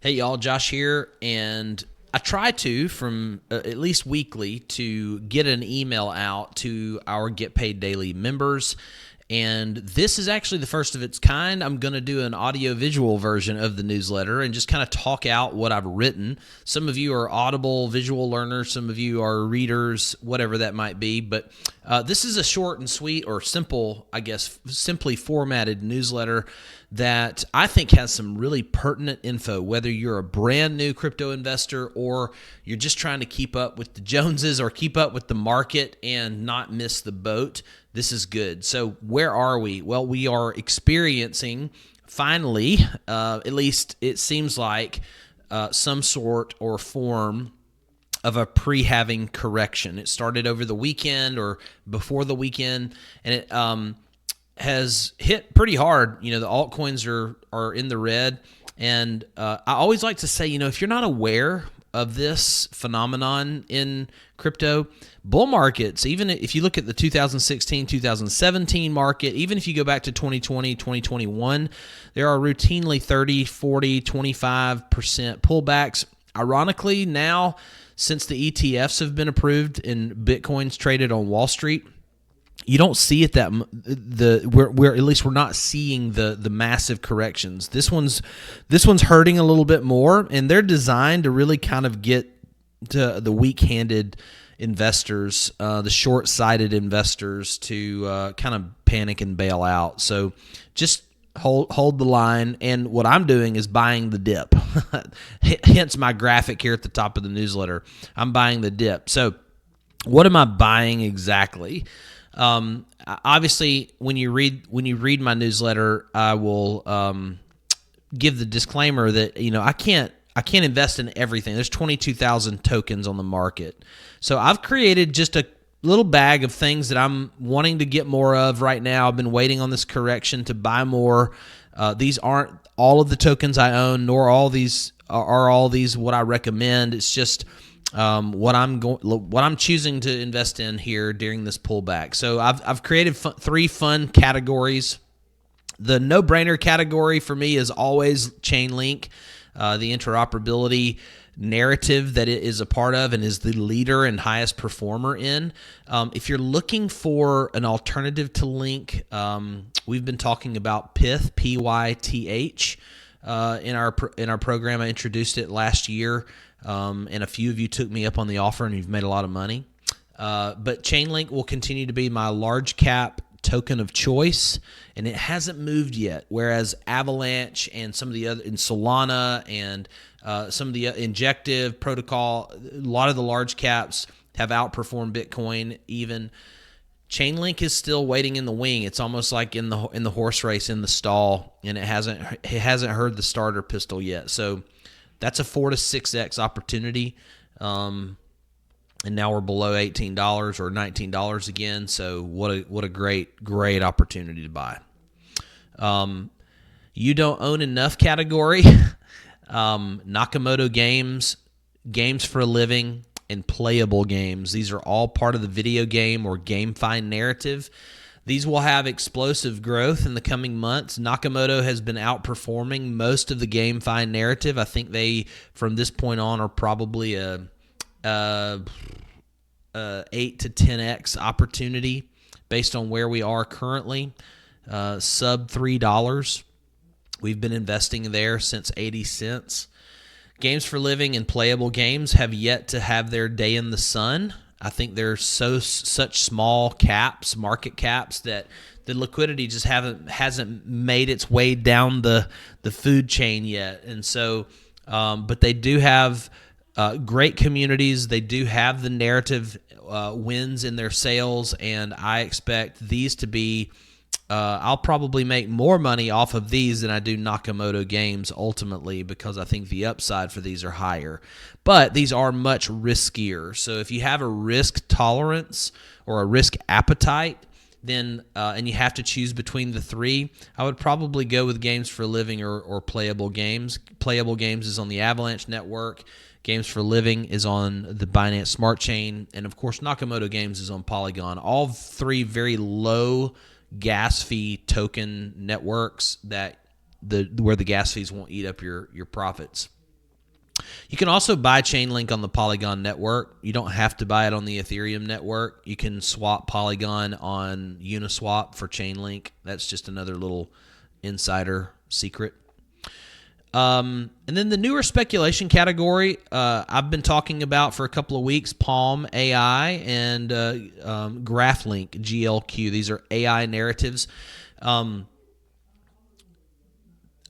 Hey y'all, Josh here, and I try to, from at least weekly, to get an email out to our Get Paid Daily members. And this is actually the first of its kind. I'm going to do an audio-visual version of the newsletter and just kind of talk out what I've written. Some of you are audible visual learners. Some of you are readers, whatever that might be. But this is a short and sweet, or simple, I guess, simply formatted newsletter that I think has some really pertinent info, whether you're a brand new crypto investor or you're just trying to keep up with the Joneses or keep up with the market and not miss the boat. This is good. So where are we? Well, we are experiencing, finally, at least it seems like, some sort or form of a pre-halving correction. It started over the weekend or before the weekend, and it has hit pretty hard. You know, the altcoins are in the red, and I always like to say, if you're not aware of this phenomenon in crypto, bull markets, even if you look at the 2016, 2017 market, even if you go back to 2020, 2021, there are routinely 30, 40, 25% pullbacks. Ironically, now, since the ETFs have been approved and Bitcoin's traded on Wall Street, you don't see it we're at least we're not seeing the massive corrections. This one's hurting a little bit more, and they're designed to really kind of get to the weak-handed investors, the short-sighted investors, to kind of panic and bail out. So just hold the line, and what I'm doing is buying the dip. Hence my graphic here at the top of the newsletter. I'm buying the dip. So what am I buying exactly? Obviously, when you read my newsletter, I will give the disclaimer that I can't invest in everything. There's 22,000 tokens on the market, so I've created just a little bag of things that I'm wanting to get more of right now. I've been waiting on this correction to buy more. These aren't all of the tokens I own, nor all these what I recommend. It's just what I'm choosing to invest in here during this pullback. So I've created three fun categories. The no-brainer category for me is always Chainlink, the interoperability narrative that it is a part of and is the leader and highest performer in. If you're looking for an alternative to Link, we've been talking about Pyth, Pyth, in our program. I introduced it last year. And a few of you took me up on the offer, and you've made a lot of money. But Chainlink will continue to be my large cap token of choice, and it hasn't moved yet. Whereas Avalanche and some of the other, in Solana and some of the Injective protocol, a lot of the large caps have outperformed Bitcoin. Even Chainlink is still waiting in the wing. It's almost like in the horse race, in the stall, and it hasn't heard the starter pistol yet. So that's a 4 to 6x opportunity, and now we're below $18 or $19 again. So what a great opportunity to buy. You don't own enough category. Nakamoto games for a living, and playable games. These are all part of the video game or GameFi narrative. These will have explosive growth in the coming months. Nakamoto has been outperforming most of the GameFi narrative. I think they, from this point on, are probably a 8 to 10x opportunity based on where we are currently. Sub $3. We've been investing there since 80 cents. Games for living and playable games have yet to have their day in the sun. I think there's such small caps, market caps, that the liquidity just hasn't made its way down the food chain yet. And so, but they do have great communities. They do have the narrative wins in their sales, and I expect these to be. I'll probably make more money off of these than I do Nakamoto games ultimately, because I think the upside for these are higher. But these are much riskier. So if you have a risk tolerance or a risk appetite, then and you have to choose between the three, I would probably go with games for a living or playable games. Playable games is on the Avalanche network. Games for Living is on the Binance Smart Chain. And, of course, Nakamoto Games is on Polygon. All three very low gas fee token networks that where the gas fees won't eat up your profits. You can also buy Chainlink on the Polygon network. You don't have to buy it on the Ethereum network. You can swap Polygon on Uniswap for Chainlink. That's just another little insider secret. And then the newer speculation category, I've been talking about for a couple of weeks, Palm AI and GraphLink, GLQ. These are AI narratives.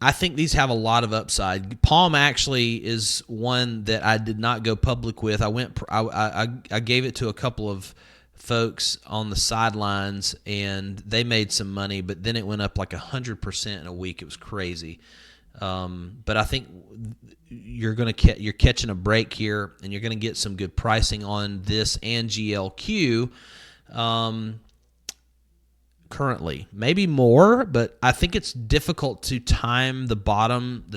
I think these have a lot of upside. Palm actually is one that I did not go public with. I gave it to a couple of folks on the sidelines, and they made some money, but then it went up like 100% in a week. It was crazy. But I think you're catching a break here, and you're going to get some good pricing on this and GLQ. Currently, maybe more, but I think it's difficult to time the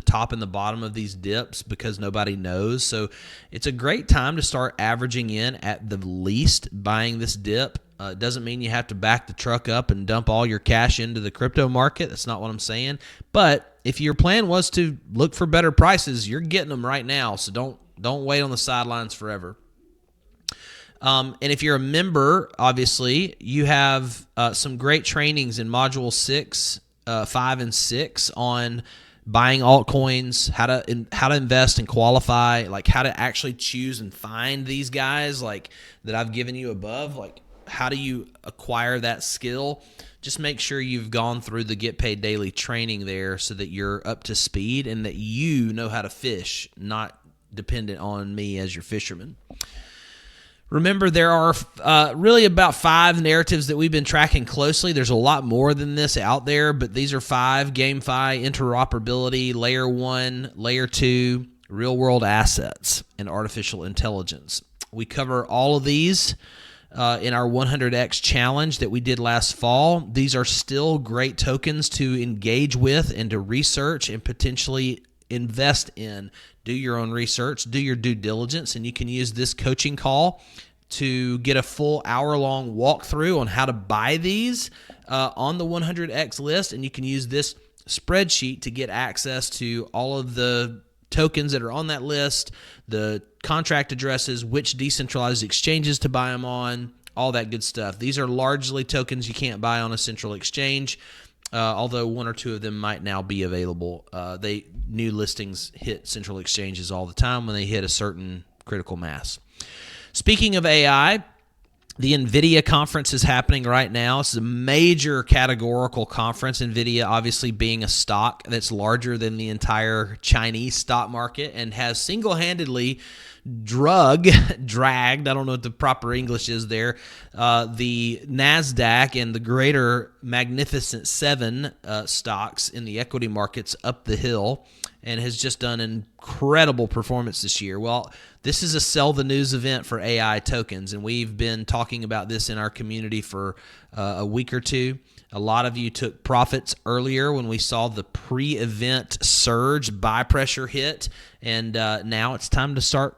top and the bottom of these dips because nobody knows. So it's a great time to start averaging in at the least buying this dip. It doesn't mean you have to back the truck up and dump all your cash into the crypto market. That's not what I'm saying. But if your plan was to look for better prices, you're getting them right now. So don't wait on the sidelines forever. And if you're a member, obviously, you have some great trainings in Module 6, 5, and 6 on buying altcoins, how to invest and qualify, like how to actually choose and find these guys like that I've given you above. Like, how do you acquire that skill? Just make sure you've gone through the Get Paid Daily training there so that you're up to speed and that you know how to fish, not dependent on me as your fisherman. Remember, there are really about 5 narratives that we've been tracking closely. There's a lot more than this out there, but these are 5: GameFi, interoperability, Layer 1, Layer 2, real-world assets, and artificial intelligence. We cover all of these in our 100x challenge that we did last fall. These are still great tokens to engage with and to research and potentially invest in. Do your own research, do your due diligence, and you can use this coaching call to get a full hour-long walkthrough on how to buy these on the 100x list, and you can use this spreadsheet to get access to all of the tokens that are on that list, the contract addresses, which decentralized exchanges to buy them on, all that good stuff. These are largely tokens you can't buy on a central exchange, although 1 or 2 of them might now be available. New listings hit central exchanges all the time when they hit a certain critical mass. Speaking of AI, the NVIDIA conference is happening right now. It's a major categorical conference, NVIDIA obviously being a stock that's larger than the entire Chinese stock market and has single-handedly dragged, I don't know what the proper English is there, the NASDAQ and the greater Magnificent Seven stocks in the equity markets up the hill and has just done an incredible performance this year. Well, this is a sell the news event for AI tokens, and we've been talking about this in our community for a week or two. A lot of you took profits earlier when we saw the pre-event surge buy pressure hit, and now it's time to start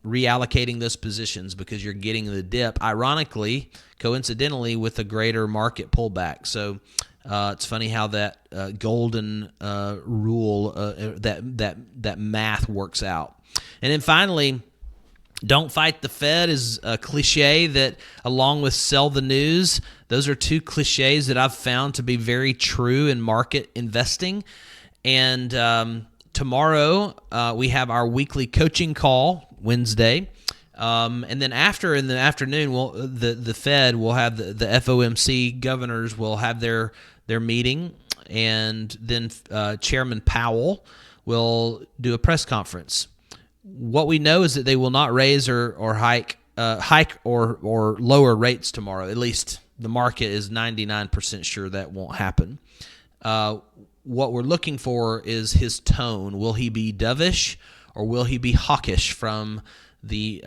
reallocating those positions because you're getting the dip, ironically, coincidentally, with a greater market pullback. So it's funny how that golden rule, that math works out. And then finally, don't fight the Fed is a cliche that, along with sell the news, those are 2 cliches that I've found to be very true in market investing. And tomorrow we have our weekly coaching call, Wednesday. And then in the afternoon, the Fed will have the FOMC governors will have their meeting, and then Chairman Powell will do a press conference. What we know is that they will not raise or hike or lower rates tomorrow. At least the market is 99% sure that won't happen. What we're looking for is his tone. Will he be dovish or will he be hawkish from the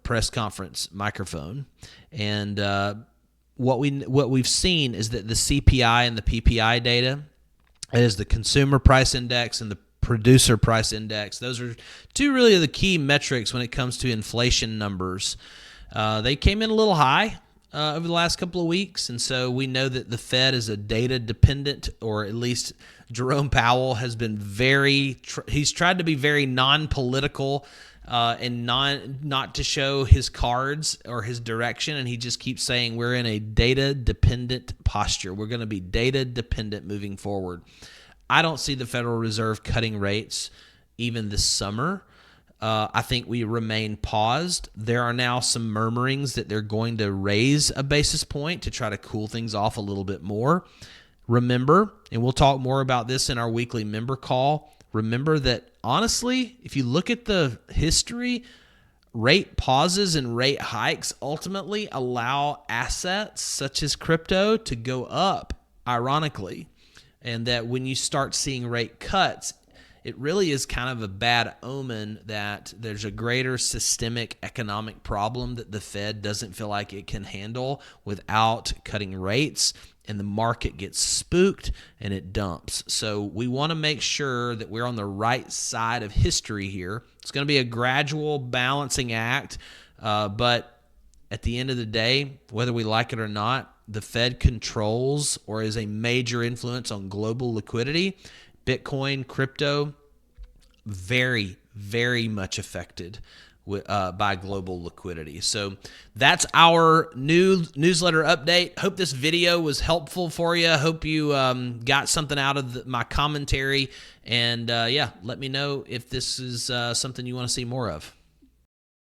press conference microphone? And what we've seen is that the CPI and the PPI data, that is the consumer price index and the producer price index, those are 2 really of the key metrics when it comes to inflation numbers. They came in a little high over the last couple of weeks, and so we know that the Fed is a data dependent, or at least Jerome Powell has been he's tried to be very non-political and not to show his cards or his direction, and he just keeps saying we're in a data-dependent posture. We're going to be data-dependent moving forward. I don't see the Federal Reserve cutting rates even this summer. I think we remain paused. There are now some murmurings that they're going to raise a basis point to try to cool things off a little bit more. Remember, and we'll talk more about this in our weekly member call, remember that honestly, if you look at the history, rate pauses and rate hikes ultimately allow assets such as crypto to go up, ironically. And that when you start seeing rate cuts, it really is kind of a bad omen that there's a greater systemic economic problem that the Fed doesn't feel like it can handle without cutting rates, and the market gets spooked and it dumps. So we want to make sure that we're on the right side of history here. It's going to be a gradual balancing act, but at the end of the day, whether we like it or not, the Fed controls or is a major influence on global liquidity. Bitcoin, crypto, very, very much affected by global liquidity. So that's our new newsletter update. Hope this video was helpful for you. Hope you got something out of my commentary. And yeah, let me know if this is something you want to see more of.